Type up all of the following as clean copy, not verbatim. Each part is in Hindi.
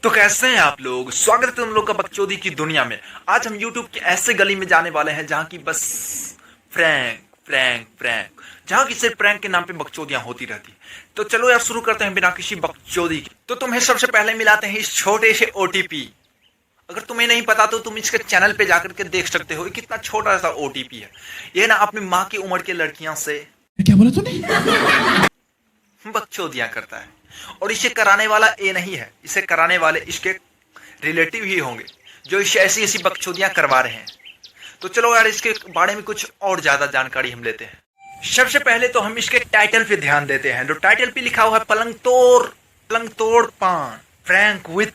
तो कैसे हैं आप लोग। स्वागत है तुम लोग का बकचोदी की दुनिया में। आज हम YouTube की ऐसे गली में जाने वाले हैं जहाँ की बस प्रैंक प्रैंक प्रैंक, जहाँ की सिर्फ प्रैंक के नाम पे बकचोदियां होती रहती। तो चलो यार शुरू करते हैं बिना किसी बकचोदी के। तो तुम्हें सबसे पहले मिलाते हैं इस छोटे से OTP। अगर तुम्हें नहीं पता तो तुम इसके चैनल पे जाकर के देख सकते हो कितना छोटा सा OTP है। ये ना अपनी माँ की उम्र की लड़कियां से क्या बोला तूने? बकचोदियां करता है। और इसे कराने वाला ये नहीं है, इसे कराने वाले इसके रिलेटिव ही होंगे जो इसे ऐसी ऐसी बकचोदियां करवा रहे हैं। तो चलो यार इसके बारे में कुछ और ज्यादा जानकारी हम लेते हैं। सबसे पहले तो हम इसके टाइटल पे ध्यान देते हैं। जो टाइटल पे लिखा हुआ है पलंग तोड़ पान प्रैंक विथ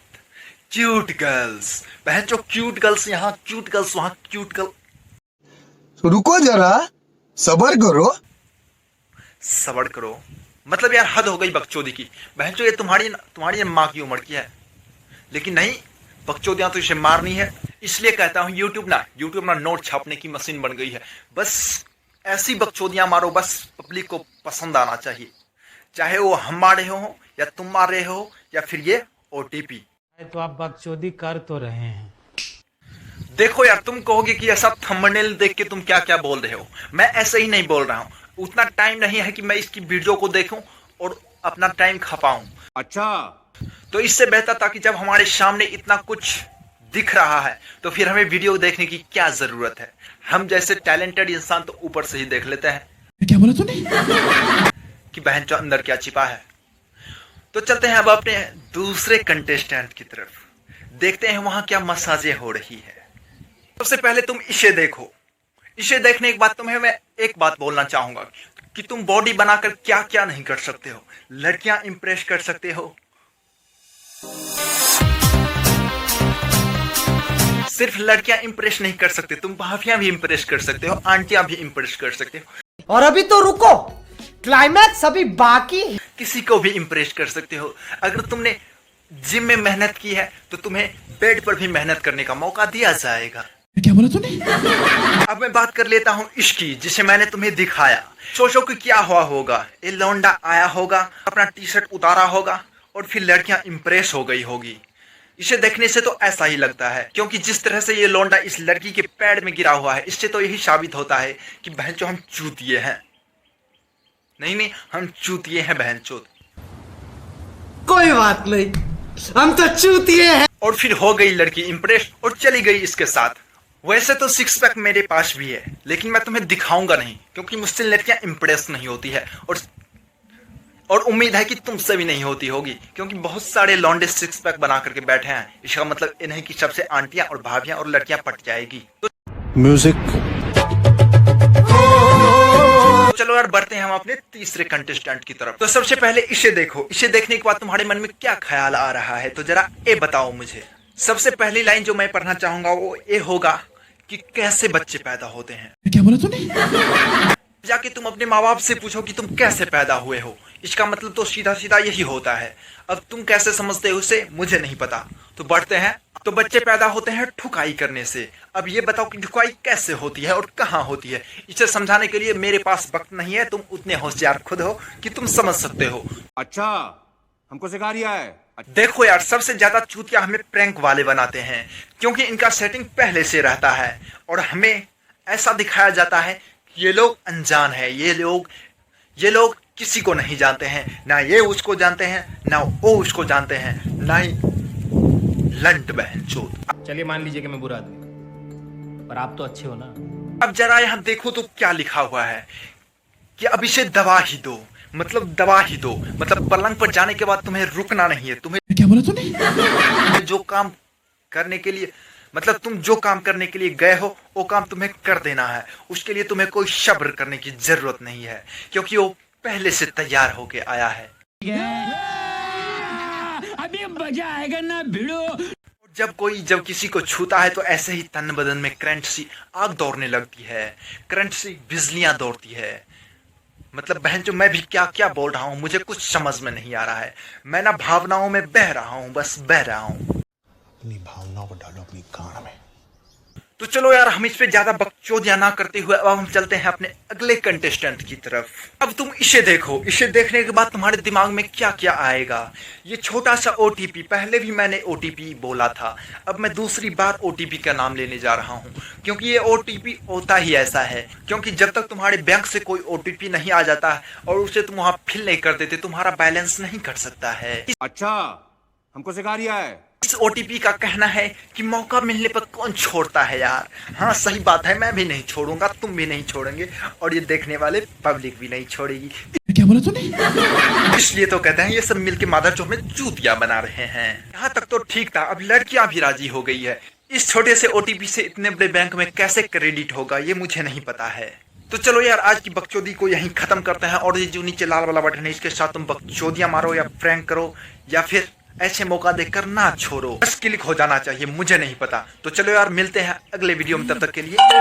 क्यूट गर्ल्स। बहन जो क्यूट गर्ल्स यहाँ क्यूट गर्ल्स वहां क्यूट गर्ल। रुको जरा, सबर करो। सबर करो मतलब यार हद हो गई बकचोदी की। बहन जो ये तुम्हारी माँ की उम्र की है, लेकिन नहीं, बकचोदियां तो इसे मारनी है। इसलिए कहता हूँ यूट्यूब ना नोट छापने की मशीन बन गई है। बस ऐसी बकचोदियां मारो, बस पब्लिक को पसंद आना चाहिए, चाहे वो हम मार रहे हो या तुम मार रहे हो या फिर ये OTP। तो आप बकचोदी कर तो रहे हैं। देखो यार तुम कहोगे कि ऐसा थंबनेल देख के तुम क्या क्या बोल रहे हो। मैं ऐसे ही नहीं बोल रहा हूँ, उतना टाइम नहीं है कि मैं इसकी वीडियो को देखूं और अपना टाइम खपाऊं। अच्छा, तो इससे बेहतर था कि जब हमारे सामने इतना कुछ दिख रहा है तो फिर हमें वीडियो देखने की क्या जरूरत है। हम जैसे टैलेंटेड इंसान तो ऊपर से ही देख लेते हैं क्या बोला तूने? कि बहन जो अंदर क्या छिपा है। तो चलते हैं अब अपने दूसरे कंटेस्टेंट की तरफ, देखते हैं वहां क्या मसाजें हो रही है। सबसे पहले तुम इसे देखो। इसे देखने के बाद तुम्हें मैं एक बात बोलना चाहूंगा कि तुम बॉडी बनाकर क्या क्या नहीं कर सकते हो। लड़कियां इंप्रेस कर सकते हो, सिर्फ लड़कियां इंप्रेस नहीं कर सकते, तुम भाभियां भी इंप्रेस कर सकते हो, आंटियां भी इंप्रेस कर सकते हो, और अभी तो रुको, क्लाइमैक्स अभी बाकी है। किसी को भी इंप्रेस कर सकते हो। अगर तुमने जिम में मेहनत की है तो तुम्हें बेड पर भी मेहनत करने का मौका दिया जाएगा। क्या बोला तूने? अब मैं बात कर लेता हूँ इसकी, जिसे मैंने तुम्हें दिखाया। सोचो कि क्या हुआ होगा। ये लौंडा आया होगा, अपना T-शर्ट उतारा होगा और फिर लड़कियां इंप्रेस हो गई होगी। इसे देखने से तो ऐसा ही लगता है, क्योंकि जिस तरह से ये लौंडा इस लड़की के पैर में गिरा हुआ है, इससे तो यही साबित होता है कि बहन चो हम चूतिए हैं। नहीं, हम चूतिए हैं बहन चोद। कोई बात नहीं, हम तो चूतिए हैं। और फिर हो गई लड़की इंप्रेस और चली गई इसके साथ। वैसे तो सिक्स पैक मेरे पास भी है, लेकिन मैं तुम्हें दिखाऊंगा नहीं, क्योंकि मुझसे लड़कियां इंप्रेस नहीं होती है। और उम्मीद है कि तुमसे भी नहीं होती होगी, क्योंकि बहुत सारे लौंडे सिक्स पैक बना करके बैठे हैं। इसका मतलब ये नहीं कि सबसे आंटियां और भाभियां और लड़कियां पट जाएगी। तो म्यूजिक। चलो यार बढ़ते हैं हम अपने तीसरे कंटेस्टेंट की तरफ। तो सबसे पहले इसे देखो। इसे देखने के बाद तुम्हारे मन में क्या ख्याल आ रहा है, तो जरा ये बताओ मुझे। सबसे पहली लाइन जो मैं पढ़ना चाहूंगा वो ये होगा कि कैसे बच्चे पैदा होते हैं। क्या बोला तूने? जाके तुम अपने माँ बाप से पूछो कि तुम कैसे पैदा हुए हो। इसका मतलब तो सीधा सीधा यही होता है। अब तुम कैसे समझते हो उसे मुझे नहीं पता। तो बढ़ते हैं। तो बच्चे पैदा होते हैं ठुकाई करने से। अब ये बताओ कि ठुकाई कैसे होती है और कहाँ होती है। इसे समझाने के लिए मेरे पास वक्त नहीं है, तुम उतने होशियार खुद हो कि तुम समझ सकते हो। अच्छा, हमको सिखा रिया है। देखो यार सबसे ज्यादा चूतिया हमें प्रैंक वाले बनाते हैं, क्योंकि इनका सेटिंग पहले से रहता है और हमें ऐसा दिखाया जाता है कि ये लोग अनजान है। ये लोग किसी को नहीं जानते हैं, ना ये उसको जानते हैं ना वो उसको जानते हैं, ना ही लंट बहन चोद। चलिए मान लीजिए कि मैं बुरा आदमी, पर आप तो अच्छे हो ना। अब जरा यहाँ देखो तो क्या लिखा हुआ है कि अब इसे दबा ही दो। मतलब दबा ही दो मतलब पलंग पर जाने के बाद तुम्हें रुकना नहीं है। तुम्हें क्या बोला तूने? जो काम करने के लिए मतलब तुम जो काम करने के लिए गए हो वो काम तुम्हें कर देना है। उसके लिए तुम्हें कोई सब्र करने की जरूरत नहीं है, क्योंकि वो पहले से तैयार होके आया है। अभी मजा आएगा ना भिड़ो। जब किसी को छूता है तो ऐसे ही तन बदन में करंट सी आग दौड़ने लगती है, करंट सी बिजलियां दौड़ती है। मतलब बहन जो मैं भी क्या क्या बोल रहा हूँ मुझे कुछ समझ में नहीं आ रहा है। मैं ना भावनाओं में बह रहा हूँ, बस बह रहा हूँ। अपनी भावनाओं को डालो अपनी गांड में। तो चलो यार, हम इस पे ज्यादा बकचोदियां ना करते हुए अब हम चलते हैं अपने अगले कंटेस्टेंट की तरफ। अब तुम इसे देखो, इसे देखने के बाद तुम्हारे दिमाग में क्या क्या आएगा। ये छोटा सा ओटीपी, पहले भी मैंने ओटीपी बोला था, अब मैं दूसरी बार ओटीपी का नाम लेने जा रहा हूँ, क्योंकि ये ओटीपी होता ही ऐसा है। क्योंकि जब तक तुम्हारे बैंक से कोई ओटीपी नहीं आ जाता और उसे तुम वहां फिल नहीं कर देते, तुम्हारा बैलेंस नहीं कट सकता है। अच्छा, हमको सिखा रिया है। इस ओटीपी का कहना है कि मौका मिलने पर कौन छोड़ता है यार। हाँ सही बात है, मैं भी नहीं छोड़ूंगा, तुम भी नहीं छोड़ेंगे और ये देखने वाले पब्लिक भी नहीं छोड़ेगी। क्या बोला तूने? इसलिए तो कहते हैं ये सब मिलके मादर चौक में चूतियां बना रहे हैं। यहाँ तक तो ठीक था, अब लड़कियां भी राजी हो गई है। इस छोटे से ओटीपी से इतने बड़े बैंक में कैसे क्रेडिट होगा ये मुझे नहीं पता है। तो चलो यार, आज की बकचोदी को यहीं खत्म करते हैं और ये जो नीचे लाल वाला बटन है इसके साथ तुम बकचोदियां मारो या प्रैंक करो या फिर ऐसे मौका देकर ना छोड़ो, बस क्लिक हो जाना चाहिए, मुझे नहीं पता। तो चलो यार, मिलते हैं अगले वीडियो में, तब तक के लिए